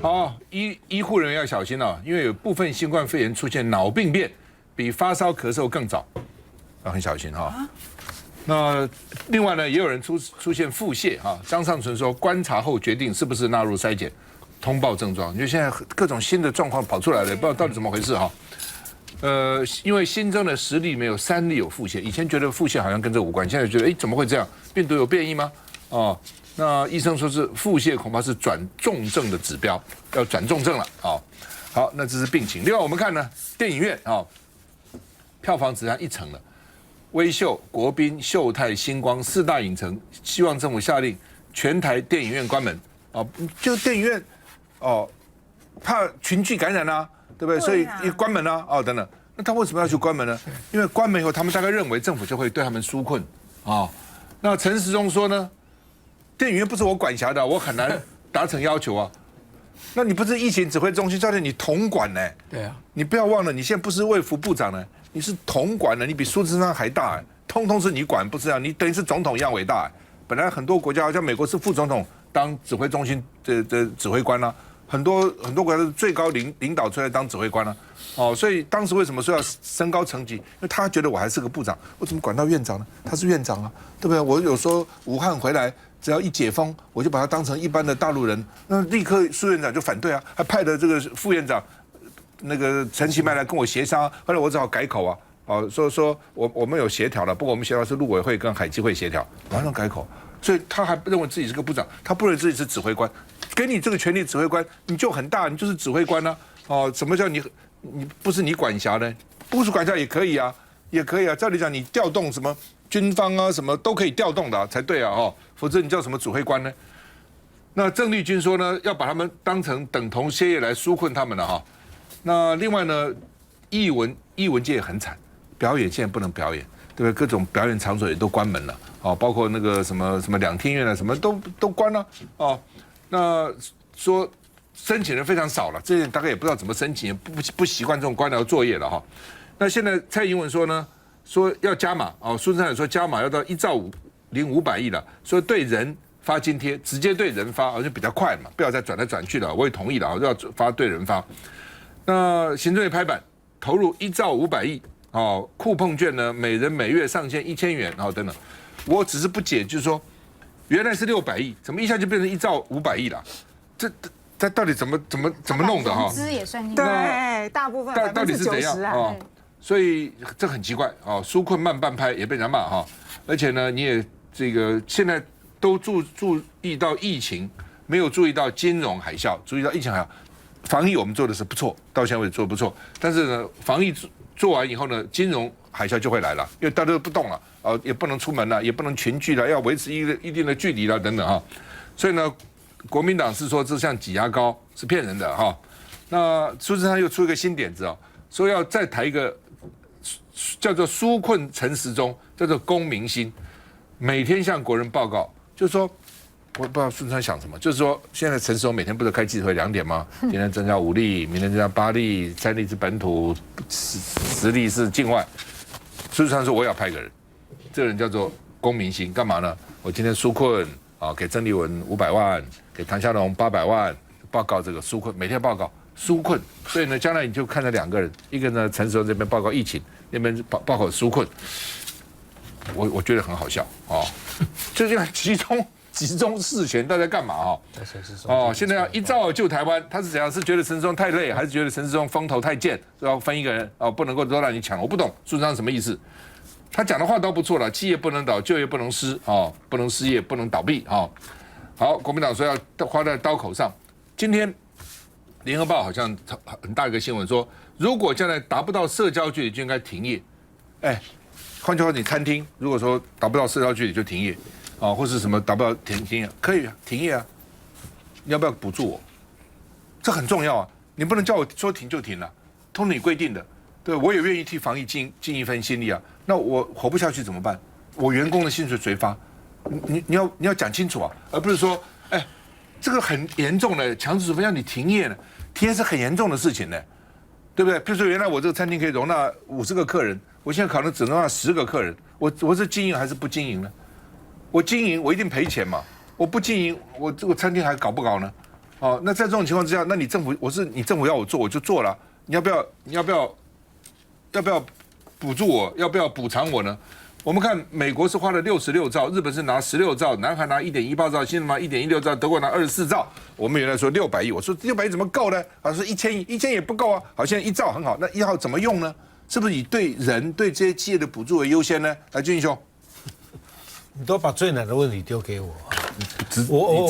好，医护人员要小心了，因为有部分新冠肺炎出现脑病变，比发烧咳嗽更早，要很小心哈。那另外呢，也有人出现腹泻哈。张尚存说，观察后决定是不是纳入筛检，通报症状。因为现在各种新的状况跑出来了，不知道到底怎么回事哈。因为新增的10例没有3例有腹泻，以前觉得腹泻好像跟这无关，现在觉得怎么会这样？病毒有变异吗？哦。那医生说是腹泻恐怕是转重症的指标，要转重症了啊。好，那这是病情。另外我们看呢，电影院啊，票房只剩1成了。威秀、国宾、秀泰、星光4大影城，希望政府下令全台电影院关门啊，就电影院哦，怕群聚感染啊，对不对？所以关门啊，哦等等。那他为什么要去关门呢？因为关门以后，他们大概认为政府就会对他们纾困啊。那陈时中说呢？电影院不是我管辖的，我很难达成要求啊。那你不是疫情指挥中心，照理你统管呢？对啊，你不要忘了，你现在不是卫福部长呢，你是统管的，你比苏贞昌还大，通通是你管，不是啊？你等于是总统一样伟大。本来很多国家，好像美国是副总统当指挥中心的指挥官啊，很多国家是最高领导出来当指挥官啊。哦，所以当时为什么说要升高层级？因为他觉得我还是个部长，我怎么管到院长呢？他是院长啊，对不对？我有时候武汉回来。只要一解封，我就把他当成一般的大陆人，那立刻苏院长就反对啊，还派的这个副院长那个陈其迈来跟我协商，后来我只好改口啊，哦，说我们有协调了，不过我们协调是陆委会跟海基会协调，马上改口，所以他还认为自己是个部长，他不认为自己是指挥官，给你这个权力指挥官，你就很大，你就是指挥官啊，哦，什么叫你不是你管辖呢？不是管辖也可以啊，也可以啊，照理讲你调动什么军方啊什么都可以调动的才对啊，哦。否则你叫什么指挥官呢？那郑丽君说呢，要把他们当成等同歇业来纾困他们了哈。那另外呢，艺文界也很惨，表演现在不能表演，对不对？各种表演场所也都关门了，哦，包括那个什么两厅院啊，什么都关了哦。那说申请人非常少了，这些大概也不知道怎么申请，不习惯这种官僚作业了哈。那现在蔡英文说呢，说要加码哦，苏贞昌也说加码要到1兆500亿了，所以对人发津贴，直接对人发，而且比较快嘛，不要再转来转去了。我也同意了，要发对人发。那行政院拍板投入1兆500亿，哦，酷碰券呢，每人每月上限1000元，然后等等。我只是不解，就是说，原来是600亿，怎么一下就变成1兆500亿了？这到底怎么弄的哈？资也算进去，对，大部分到底是怎样啊？所以这很奇怪哦，纾困慢半拍也被人家骂哈，而且呢，你也。这个现在都注意到疫情，没有注意到金融海啸，注意到疫情海啸，防疫我们做的是不错，到现在为止做得不错。但是呢，防疫做完以后呢，金融海啸就会来了，因为大家都不动了，也不能出门了，也不能群聚了，要维持一定的距离了等等哈。所以呢，国民党是说这像挤牙膏，是骗人的哈。那苏贞昌又出一个新点子哦，说要再抬一个叫做纾困陈时中，叫做公民心。每天向国人报告，就是说，我不知道孙川想什么，就是说，现在陈时中每天不是开记者会2点吗？今天增加5例，明天增加8例，3例是本土，10例是境外。孙川说我也要派个人，这个人叫做公民心，干嘛呢？我今天纾困啊，给郑丽文500万，给谭湘龙800万，报告这个纾困，每天报告纾困。所以呢，将来你就看到2个人，一个呢陈时中这边报告疫情，那边报告纾困。我觉得很好笑哦，就这样集中事权，大家干嘛哦？哦，现在要1兆救台湾，他是怎样？是觉得陈时中太累，还是觉得陈时中风头太贱，要分一个人哦，不能够都让你抢？我不懂苏贞昌什么意思？他讲的话都不错了，企业不能倒，就业不能失哦，不能失业，不能倒闭哦。好，国民党说要花在刀口上。今天联合报好像很大一个新闻说，如果将来达不到社交距离，就应该停业。哎。换句话说，你餐厅如果说达不到社交距离就停业，啊，或是什么达不到停业，可以啊，停业啊，你要不要补助我？这很重要啊，你不能叫我说停就停了，通你规定的，对我也愿意替防疫尽一份心力啊。那我活不下去怎么办？我员工的薪水谁发？你要讲清楚啊，而不是说，哎，这个很严重的强制处分要你停业呢，停业是很严重的事情呢，对不对？比如说原来我这个餐厅可以容纳50个客人。我现在可能只能让10个客人，我是经营还是不经营呢？我经营我一定赔钱嘛，我不经营我这个餐厅还搞不搞呢？哦，那在这种情况之下，那你政府要我做我就做了，你要不要补助我？要不要补偿我呢？我们看美国是花了66兆，日本是拿16兆，南韩拿1.18兆，新加坡拿1.16兆，德国拿24兆。我们原来说600亿，我说600亿怎么够呢？好像说1000亿，1000也不够啊。好，现在1兆很好，那1兆怎么用呢？是不是以对人对这些企业的补助为优先呢？来，俊兄，你都把最难的问题丢给我。你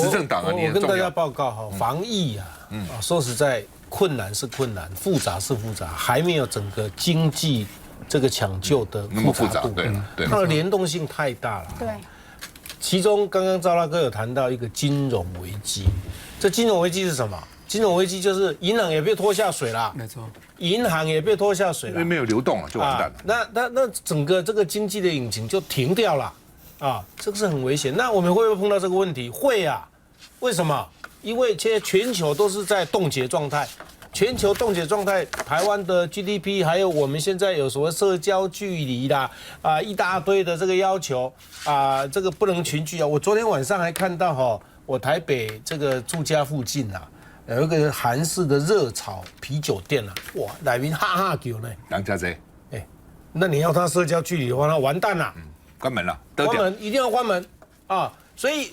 执政党啊，你我跟大家报告哈，防疫啊，说实在，困难是困难，复杂是复杂，还没有整个经济这个抢救的那么复杂，对，它的联动性太大了。对，其中刚刚赵大哥有谈到一个金融危机，这金融危机是什么？金融危机就是银行也被拖下水了，没错，银行也被拖下水了，因为没有流动了就完蛋了。那整个这个经济的引擎就停掉了啊，这个是很危险。那我们会不会碰到这个问题？会啊，为什么？因为现在全球都是在冻结状态。全球冻结状态，台湾的 GDP， 还有我们现在有所谓社交距离啦，一大堆的这个要求啊，这个不能群聚啊。我昨天晚上还看到哈，我台北这个住家附近啊，有一个韩式的热炒啤酒店啊，哇，来宾哈哈叫呢。杨家贼，那你要他社交距离的话，那完蛋了，关门了，关门一定要关门啊。所以，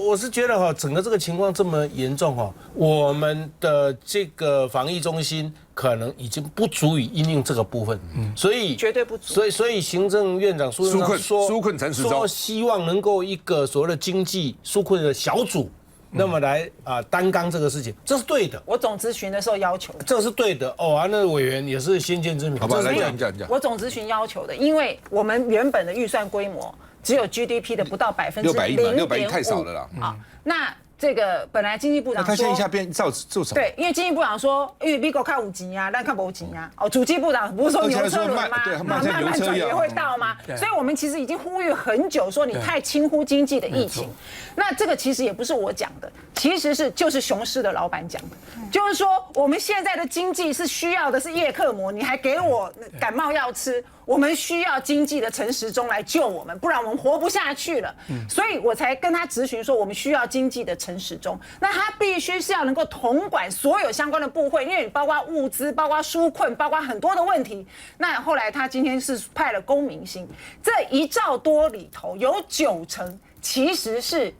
我是觉得哈，整个这个情况这么严重哈，我们的这个防疫中心可能已经不足以因应这个部分，所以绝对不足。所以行政院长苏贞昌纾困陈时中说希望能够一个所谓的经济纾困的小组，那么来担纲这个事情，这是对的。我总咨询的时候要求，这是对的哦。那委员也是先见之明，好吧，来讲。我总咨询要求的，因为我们原本的预算规模只有 GDP 的不到600亿嘛，600亿太少了啦。啊，那这个本来经济部长说，他现在一下变做什么？对，因为经济部长说，因为美国看5级啊，但看不级啊。哦，主计部长不是说牛车轮吗？慢转也会到吗？所以我们其实已经呼吁很久，说你太轻忽经济的疫情。那这个其实也不是我讲的，其实就是雄狮的老板讲的，就是说我们现在的经济是需要的是叶克膜，你还给我感冒药吃。我们需要经济的陈时中来救我们，不然我们活不下去了。所以我才跟他质询说，我们需要经济的陈时中。那他必须是要能够统管所有相关的部会，因为包括物资、包括纾困、包括很多的问题。那后来他今天是派了龚明鑫，这1兆多里头有90%其实是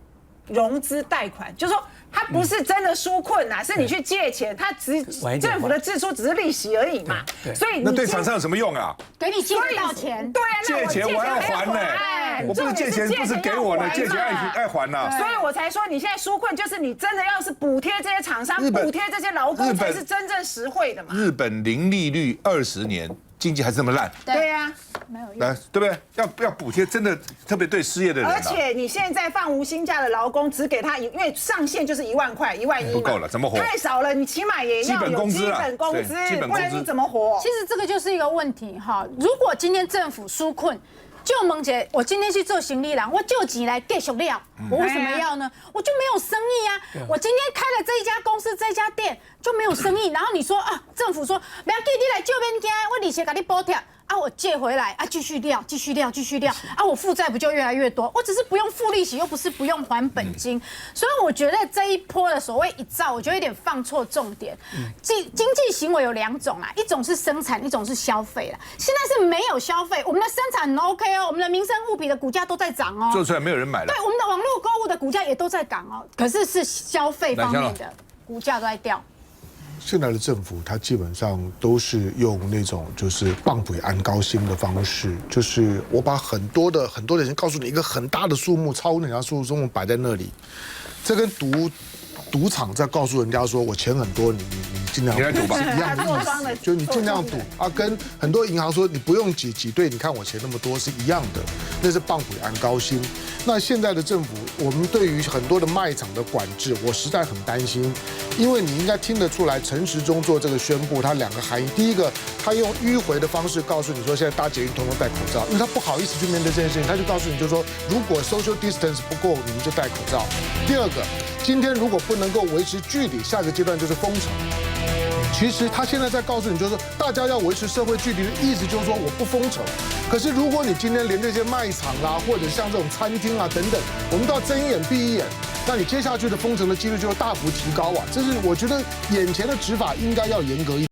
融资贷款，就是说。它不是真的纾困呐，是你去借钱，它政府的支出只是利息而已嘛。所以那对厂商有什么用啊？给你借得到钱，对啊，借钱我要还呢，我不是借钱不是给我的，借钱爱还呐。所以我才说，你现在纾困就是你真的要是补贴这些厂商，补贴这些劳工才是真正实惠的嘛。日本零利率20年。经济还是这么烂，对呀，没有用，来，对不对？要补贴，真的特别对失业的人。而且你现在放无薪假的劳工，只给他因为上限就是1万块、1万1，不够了，怎么活？太少了，你起码也要有基本工资，不然你怎么活？其实这个就是一个问题哈。如果今天政府纾困，就萌姐，我今天去做行李郎，我就钱来继续料，我为什么要呢？我就没有生意啊！我今天开了这一家公司、这家店就没有生意，然后你说啊，政府说不要紧，你来借免惊，我利息给你补贴。啊，我借回来啊，继续料啊，我负债不就越来越多？我只是不用付利息，又不是不用还本金，所以我觉得这一波的所谓1兆，我觉得有点放错重点。经济行为有2种啦，一种是生产，一种是消费啦。现在是没有消费，我们的生产很 OK 哦，我们的民生物品的股价都在涨哦，做出来没有人买了。对，我们的网络购物的股价也都在涨哦，可是是消费方面的股价都在掉。现在的政府，它基本上都是用那种就是棒槌安高薪的方式，就是我把很多的人告诉你一个很大的数目，超乎人家数目摆在那里，这跟赌场在告诉人家说我钱很多，你尽量赌吧，一样的意思，就是你尽量赌啊，跟很多银行说你不用挤兑，你看我钱那么多是一样的，那是棒槌安高薪。那现在的政府，我们对于很多的卖场的管制，我实在很担心，因为你应该听得出来，陈时中做这个宣布，他2个含义。第一个，他用迂回的方式告诉你说，现在搭捷运通通戴口罩，因为他不好意思去面对这件事情，他就告诉你，就说如果 social distance 不够，你们就戴口罩。第二个，今天如果不能够维持距离，下个阶段就是封城。其实他现在在告诉你，就是说大家要维持社会距离的意思，就是说我不封城。可是如果你今天连这些卖场啦，或者像这种餐厅啊等等，我们都要睁一眼闭一眼。那你接下去的封城的几率就会大幅提高啊。这是我觉得眼前的执法应该要严格一点。